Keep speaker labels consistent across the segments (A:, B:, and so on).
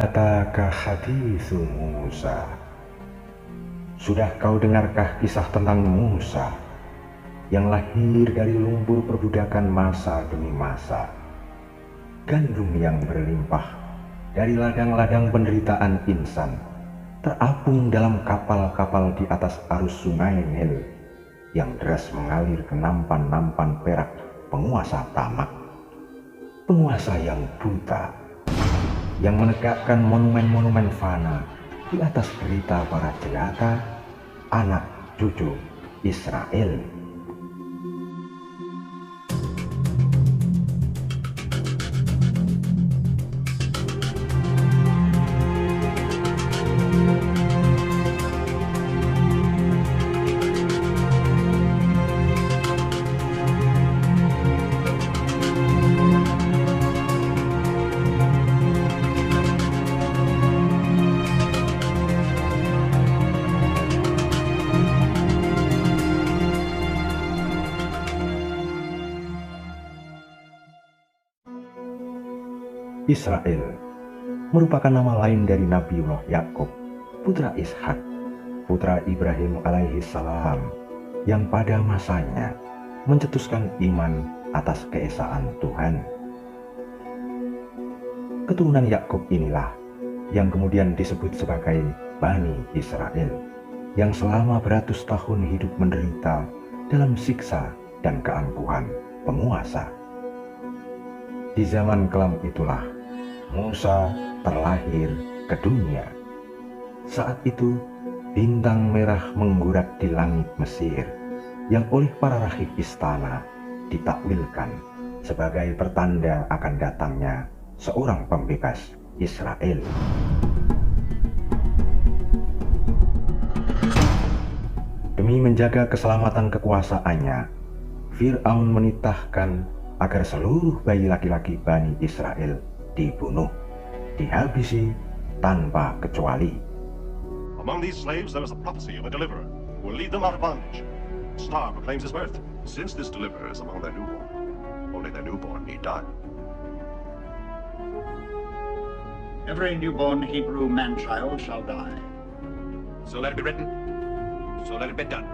A: Ataka haditsu Musa. Sudah kau dengarkah kisah tentang Musa yang lahir dari lumpur perbudakan masa demi masa, gandum yang berlimpah dari ladang-ladang penderitaan insan, terapung dalam kapal-kapal di atas arus sungai Nil yang deras mengalir ke nampan-nampan perak penguasa tamak, penguasa yang buta, yang menegakkan monumen-monumen fana di atas derita para jelata, anak cucu Israel. Israel merupakan nama lain dari Nabiullah Yakub, putra Ishak, putra Ibrahim alaihi salam, yang pada masanya mencetuskan iman atas keesaan Tuhan. Keturunan Yakub inilah yang kemudian disebut sebagai Bani Israel, yang selama beratus tahun hidup menderita dalam siksa dan keangkuhan penguasa. Di zaman kelam itulah Musa terlahir ke dunia. Saat itu bintang merah menggurak di langit Mesir yang oleh para rahib istana ditakwilkan sebagai pertanda akan datangnya seorang pembebas Israel. Demi menjaga keselamatan kekuasaannya, Fir'aun menitahkan agar seluruh bayi laki-laki Bani Israel dibunuh, dihabisi tanpa kecuali.
B: Among these slaves there is a prophecy of a deliverer who will lead them out of bondage. The star proclaims his birth. Since this deliverer is among their newborn, only their newborn need die.
C: Every newborn Hebrew man-child shall die.
B: So let it be written. So let it be done.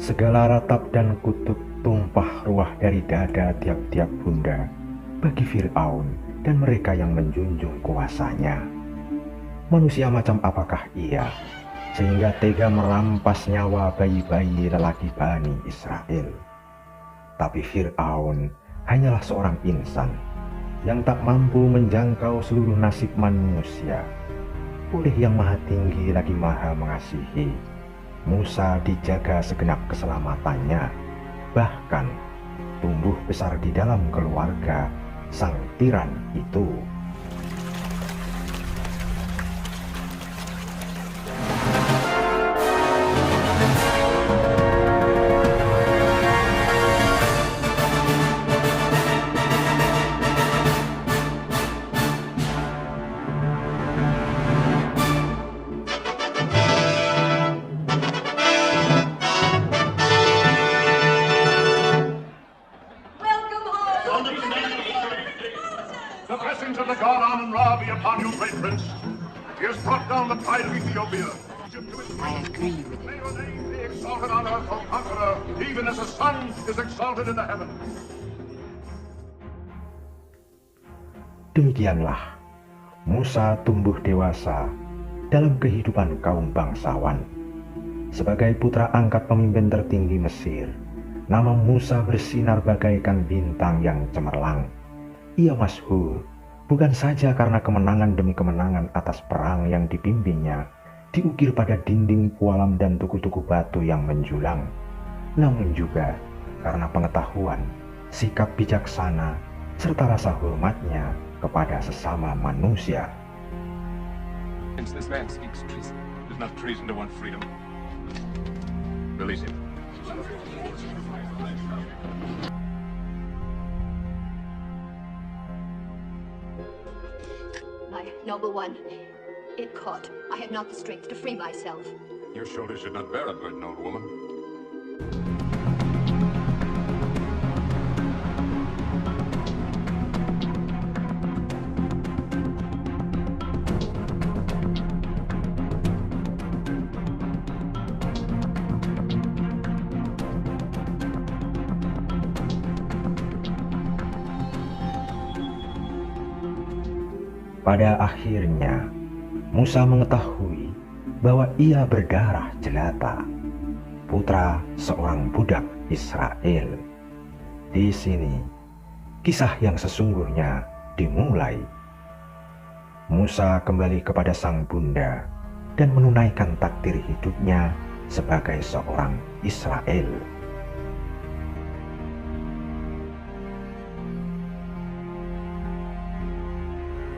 A: Segala ratap dan kutuk tumpah ruah dari dada tiap-tiap bunda bagi Fir'aun dan mereka yang menjunjung kuasanya. Manusia macam apakah ia sehingga tega merampas nyawa bayi-bayi lelaki Bani Israel? Tapi Fir'aun hanyalah seorang insan yang tak mampu menjangkau seluruh nasib manusia. Oleh Yang Maha Tinggi lagi Maha Mengasihi, Musa dijaga segenap keselamatannya, bahkan tumbuh besar di dalam keluarga sang tiran itu.
B: The blessings of the god Amun-Ra be upon you, great prince. He has brought down the pride of Ethiopia.
D: I agree with
B: May
D: it.
B: your name be exalted on earth, O conqueror, even as the sun is exalted in the heavens.
A: Demikianlah Musa tumbuh dewasa dalam kehidupan kaum bangsawan. Sebagai putra angkat pemimpin tertinggi Mesir, nama Musa bersinar bagaikan bintang yang cemerlang. Ia masyhur bukan saja karena kemenangan demi kemenangan atas perang yang dipimpinnya, diukir pada dinding pualam dan tugu-tugu batu yang menjulang, namun juga karena pengetahuan, sikap bijaksana, serta rasa hormatnya kepada sesama manusia.
B: Since this man speaks treason, it is not treason to want freedom. Release him.
E: Noble one. It caught. I have not the strength to free myself.
F: Your shoulders should not bear a burden, old woman.
A: Pada akhirnya, Musa mengetahui bahwa ia berdarah jelata, putra seorang budak Israel. Di sini, kisah yang sesungguhnya dimulai. Musa kembali kepada sang bunda dan menunaikan takdir hidupnya sebagai seorang Israel.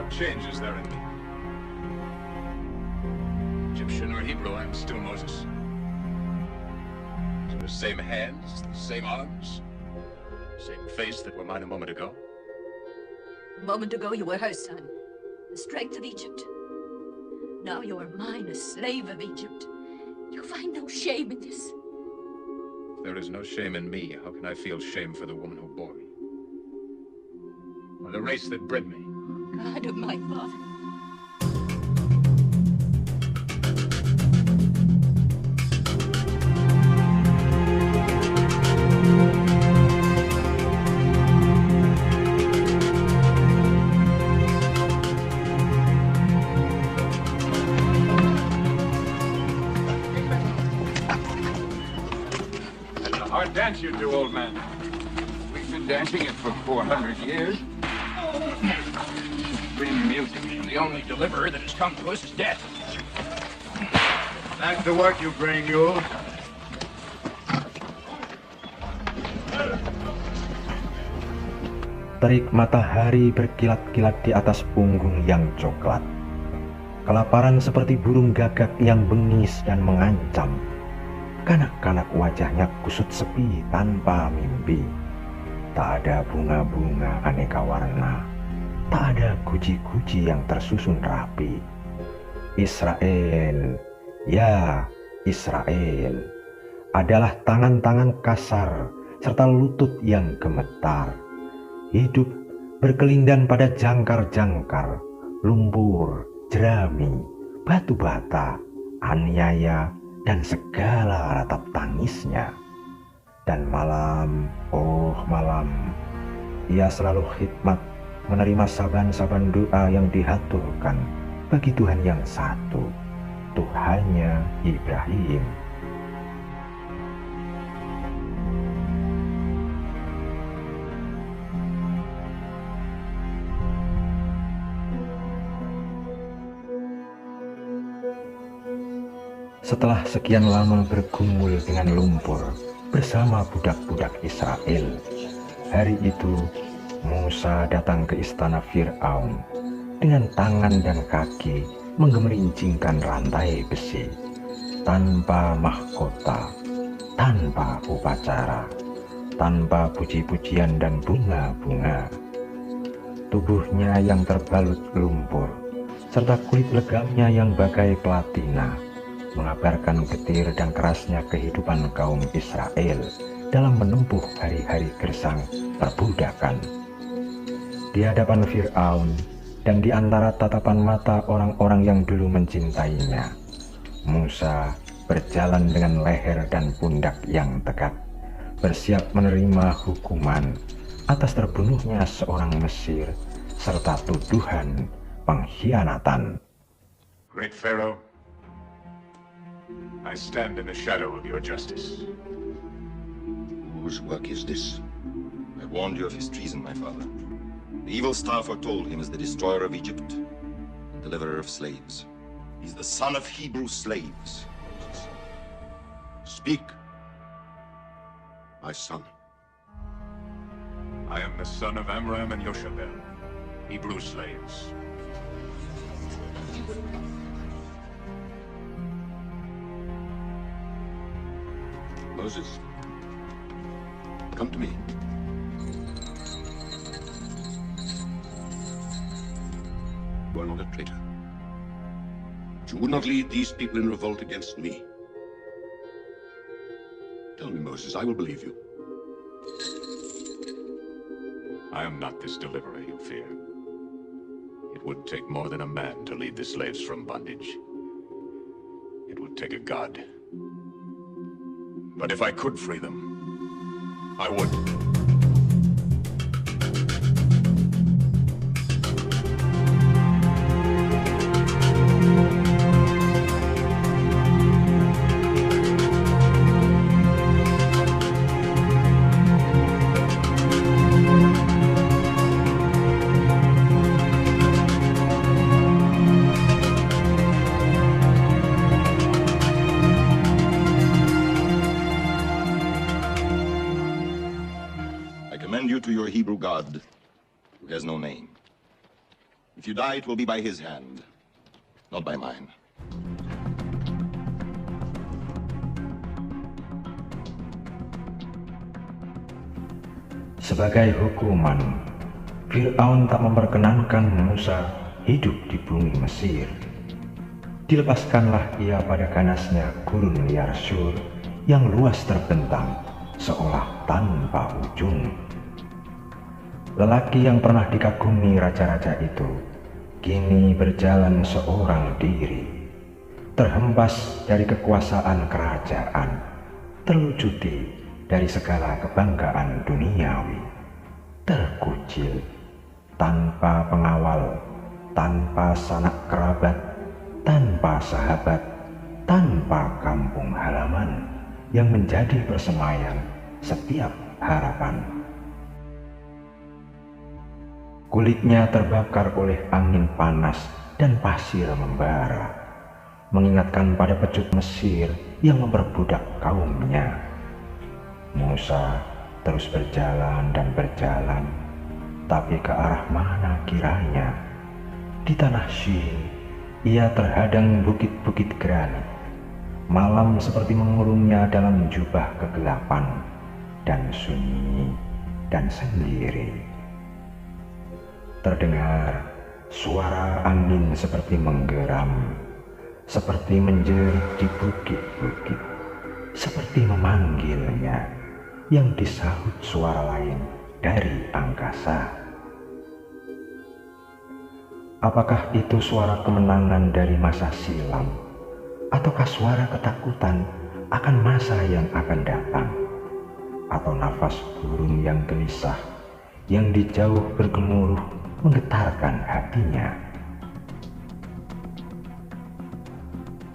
F: Change is there in me? Egyptian or Hebrew, I am still Moses. The same hands, the same arms, same face that were mine a moment ago.
D: A moment ago you were her son, the strength of Egypt. Now you are mine, a slave of Egypt. You find no shame in this.
F: If there is no shame in me, how can I feel shame for the woman who bore me? Or the race that bred me?
D: God of my father.
F: That's a hard dance you do, old man. We've been dancing it for 400 years. Bring music. The only deliverer that has come to us is death.
C: Back to work, you gray mule.
A: Terik matahari berkilat-kilat di atas punggung yang coklat. Kelaparan seperti burung gagak yang bengis dan mengancam. Kanak-kanak wajahnya kusut sepi tanpa mimpi. Tak ada bunga-bunga aneka warna. Tak ada guji-guji yang tersusun rapi. Israel, ya Israel, adalah tangan-tangan kasar serta lutut yang gemetar. Hidup berkelindan pada jangkar-jangkar, lumpur, jerami, batu bata, aniaya, dan segala ratap tangisnya. Dan malam, oh malam, ia selalu khidmat menerima saban-saban doa yang dihaturkan bagi Tuhan yang satu, Tuhannya Ibrahim. Setelah sekian lama bergumul dengan lumpur bersama budak-budak Israel, hari itu Musa datang ke istana Fir'aun dengan tangan dan kaki menggelincingkan rantai besi, tanpa mahkota, tanpa upacara, tanpa puji-pujian dan bunga-bunga. Tubuhnya yang terbalut lumpur, serta kulit legamnya yang bagai platina, mengabarkan getir dan kerasnya kehidupan kaum Israel dalam menempuh hari-hari gersang perbudakan. Di hadapan Fir'aun dan di antara tatapan mata orang-orang yang dulu mencintainya, Musa berjalan dengan leher dan pundak yang tegak, bersiap menerima hukuman atas terbunuhnya seorang Mesir serta tuduhan pengkhianatan.
F: Great Pharaoh, I stand in the shadow of your justice.
B: Whose work is this? I warned you of his treason, my father. The evil star foretold him as the destroyer of Egypt and deliverer of slaves. He's the son of Hebrew slaves. Speak, my son.
F: I am the son of Amram and Yoshabel, Hebrew slaves.
B: Moses, come to me.
G: You are not a traitor. But you would not lead these people in revolt against me. Tell me, Moses, I will believe you.
F: I am not this deliverer you fear. It would take more than a man to lead the slaves from bondage. It would take a god. But if I could free them, I would.
B: To your Hebrew God, who has no name. If you die, it will be by his hand, not by mine.
A: Sebagai hukuman, Fir'aun tak memperkenankan Musa hidup di bumi Mesir. Dilepaskanlah ia pada ganasnya gurun liar Syur yang luas terbentang seolah tanpa ujung. Lelaki yang pernah dikagumi raja-raja itu kini berjalan seorang diri, terhempas dari kekuasaan kerajaan, terlucuti dari segala kebanggaan duniawi, terkucil, tanpa pengawal, tanpa sanak kerabat, tanpa sahabat, tanpa kampung halaman yang menjadi persemayan setiap harapan. Kulitnya terbakar oleh angin panas dan pasir membara, mengingatkan pada pecut Mesir yang memperbudak kaumnya. Musa terus berjalan dan berjalan, tapi ke arah mana kiranya? Di tanah Syin, ia terhadang bukit-bukit granit. Malam seperti mengurungnya dalam jubah kegelapan, dan sunyi dan sendiri. Terdengar suara angin seperti menggeram, seperti menjerit di bukit-bukit, seperti memanggilnya, yang disahut suara lain dari angkasa. Apakah itu suara kemenangan dari masa silam, ataukah suara ketakutan akan masa yang akan datang, atau nafas burung yang gelisah yang di jauh bergemuruh menggetarkan hatinya?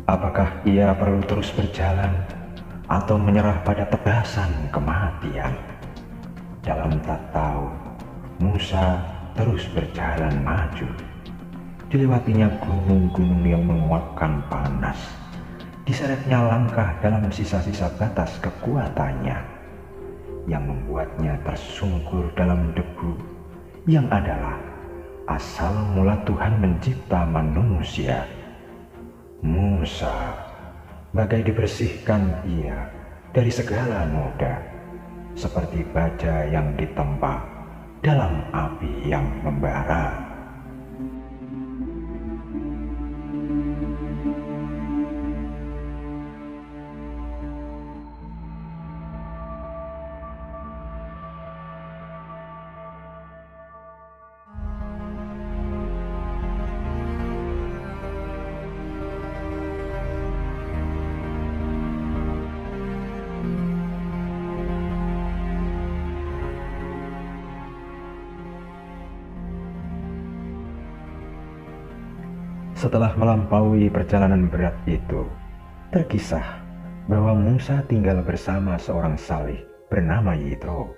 A: Apakah ia perlu terus berjalan atau menyerah pada tebasan kematian? Dalam tak tahu, Musa terus berjalan maju. Dilewatinya gunung-gunung yang menguapkan panas. Diseretnya langkah dalam sisa-sisa batas kekuatannya yang membuatnya tersungkur dalam debu yang adalah asal mula Tuhan mencipta manusia. Musa, bagai dibersihkan ia dari segala noda, seperti baja yang ditempa dalam api yang membara. Setelah melampaui perjalanan berat itu, terkisah bahwa Musa tinggal bersama seorang salih bernama Yitro,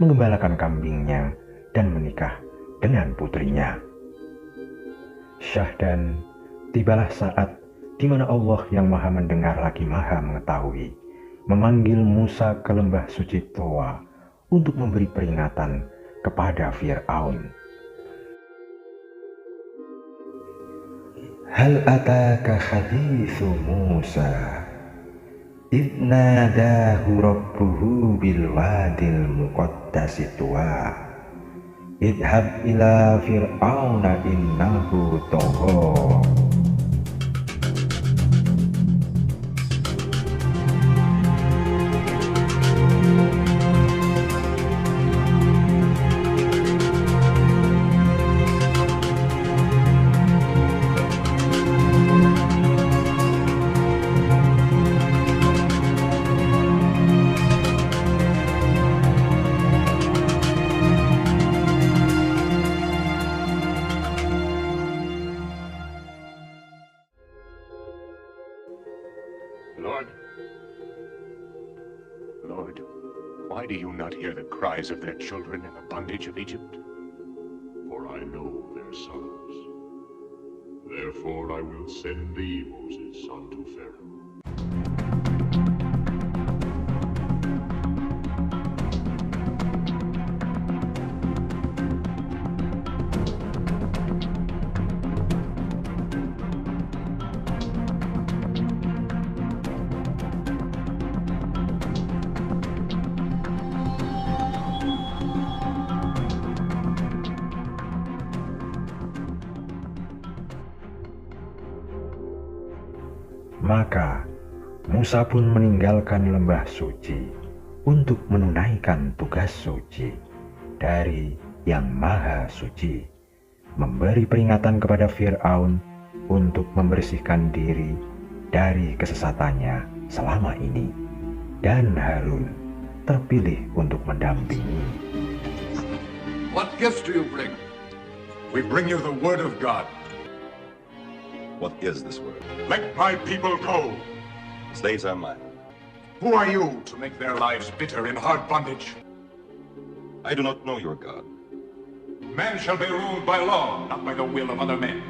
A: mengembalakan kambingnya dan menikah dengan putrinya. Syahdan, tibalah saat di mana Allah yang maha mendengar lagi maha mengetahui, memanggil Musa ke lembah suci Toa untuk memberi peringatan kepada Fir'aun. Hal ataka hadithu Musa idh nadahu rabbuhu bil wadil muqaddasi tuwa idhab ila fir'auna innahu tagha.
F: Lord, why do you not hear the cries of their children in the bondage of Egypt?
G: For I know their sorrows. Therefore I will send thee, Moses, unto Pharaoh.
A: Maka Musa pun meninggalkan lembah suci untuk menunaikan tugas suci dari Yang Maha Suci, memberi peringatan kepada Fir'aun untuk membersihkan diri dari kesesatannya selama ini, dan Harun terpilih untuk mendampingi.
G: What gifts do you bring?
F: We bring you the word of God.
B: What is this word?
F: Let my people go.
B: Slaves are mine.
F: Who are you to make their lives bitter in hard bondage?
B: I do not know your God.
F: Men shall be ruled by law, not by the will of other men.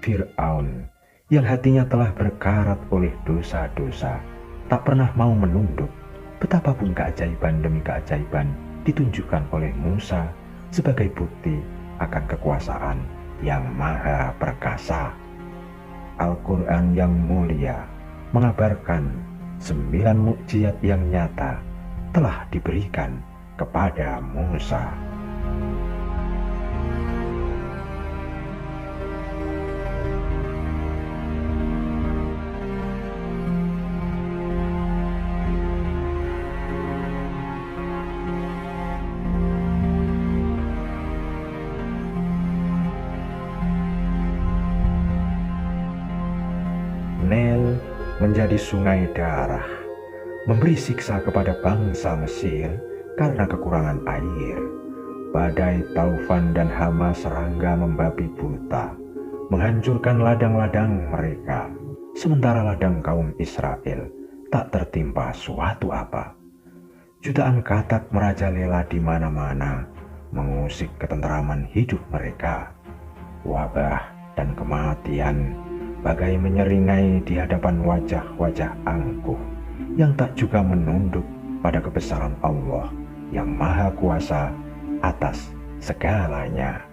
A: Fir'aun yang hatinya telah berkarat oleh dosa-dosa tak pernah mau menunduk, betapapun keajaiban demi keajaiban ditunjukkan oleh Musa sebagai bukti akan kekuasaan yang maha perkasa. Al-Quran yang mulia mengabarkan 9 mukjizat yang nyata telah diberikan kepada Musa. Nil menjadi sungai darah, memberi siksa kepada bangsa Mesir karena kekurangan air. Badai taufan dan hama serangga membabi buta, menghancurkan ladang-ladang mereka, sementara ladang kaum Israel tak tertimpa suatu apa. Jutaan katak merajalela di mana-mana, mengusik ketenteraman hidup mereka. Wabah dan kematian bagai menyeringai di hadapan wajah-wajah angkuh yang tak juga menunduk pada kebesaran Allah yang Maha Kuasa atas segalanya.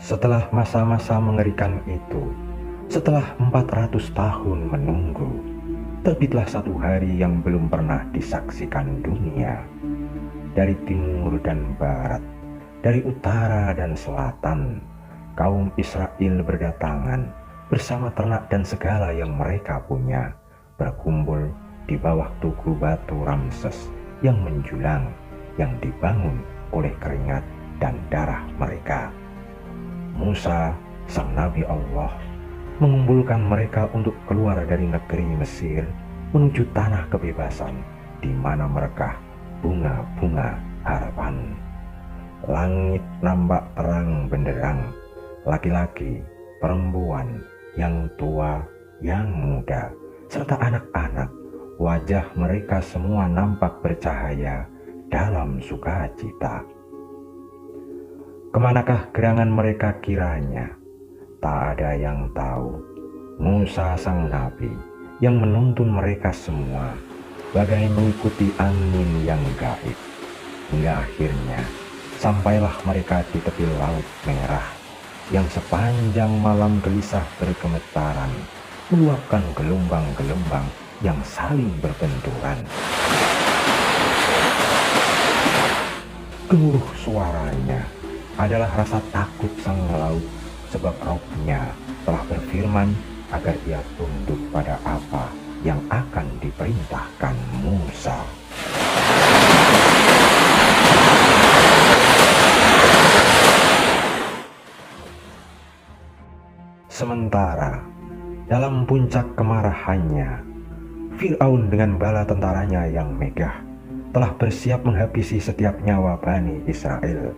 A: Setelah masa-masa mengerikan itu, setelah 400 tahun menunggu, terbitlah satu hari yang belum pernah disaksikan dunia. Dari timur dan barat, dari utara dan selatan, kaum Israel berdatangan bersama ternak dan segala yang mereka punya, berkumpul di bawah tugu batu Ramses yang menjulang, yang dibangun oleh keringat dan darah mereka. Musa, sang Nabi Allah, mengumpulkan mereka untuk keluar dari negeri Mesir menuju tanah kebebasan di mana merekah bunga-bunga harapan. langit nampak terang benderang, laki-laki, perempuan, yang tua, yang muda, serta anak-anak, wajah mereka semua nampak bercahaya dalam sukacita. Kemanakah gerangan mereka kiranya? Tak ada yang tahu. Musa sang nabi yang menuntun mereka semua bagai mengikuti angin yang gaib. Hingga akhirnya sampailah mereka di tepi Laut Merah yang sepanjang malam gelisah bergemetaran, meluapkan gelombang-gelombang yang saling berbenturan. Gemuruh suaranya adalah rasa takut sang laut, sebab Rob-Nya telah berfirman agar ia tunduk pada apa yang akan diperintahkan Musa. Sementara dalam puncak kemarahannya, Fir'aun dengan bala tentaranya yang megah telah bersiap menghabisi setiap nyawa Bani Israel.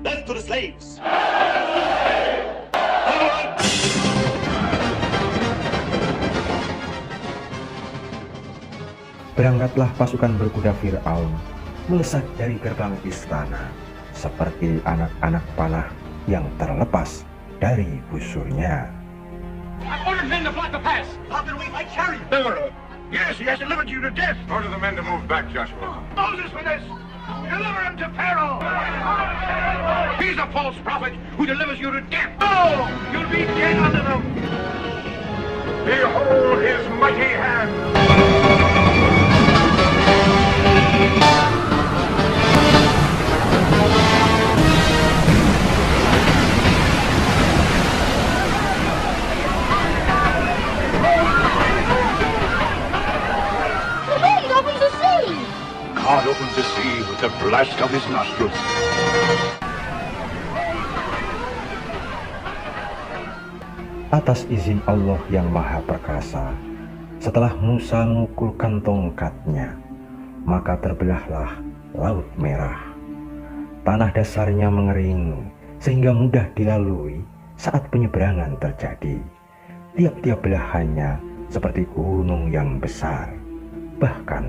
B: Left to the slaves!
A: Berangkatlah pasukan berkuda Fir'aun melesat dari gerbang istana seperti anak-anak panah yang terlepas dari busurnya.
H: I ordered men to block the pass.
C: How can we fight Chariot?
H: Yes, he has delivered you to death.
G: Order the men to move back, Joshua.
H: Moses for this. Deliver him to Pharaoh. He's a false prophet who delivers you to death. No, you'll be dead under them. Behold his mighty hand. God opens the sea with the blast of his nostrils.
A: Atas izin Allah yang Maha Perkasa, setelah Musa mengukulkan tongkatnya, maka terbelahlah Laut Merah. Tanah dasarnya mengering sehingga mudah dilalui saat penyeberangan terjadi. Tiap-tiap belahannya seperti gunung yang besar. Bahkan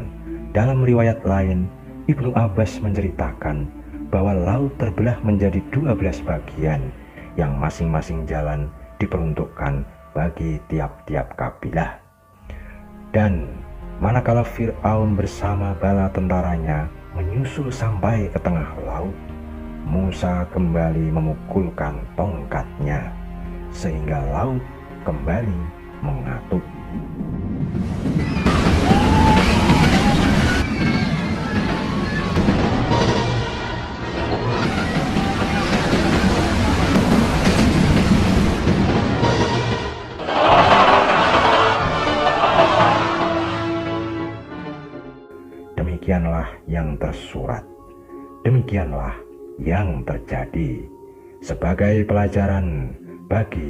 A: dalam riwayat lain, Ibnu Abbas menceritakan bahwa laut terbelah menjadi 12 bagian yang masing-masing jalan diperuntukkan bagi tiap-tiap kabilah. Dan manakala Fir'aun bersama bala tentaranya menyusul sampai ke tengah laut, Musa kembali memukulkan tongkatnya sehingga laut kembali mengatup. Demikianlah yang tersurat, demikianlah yang terjadi sebagai pelajaran bagi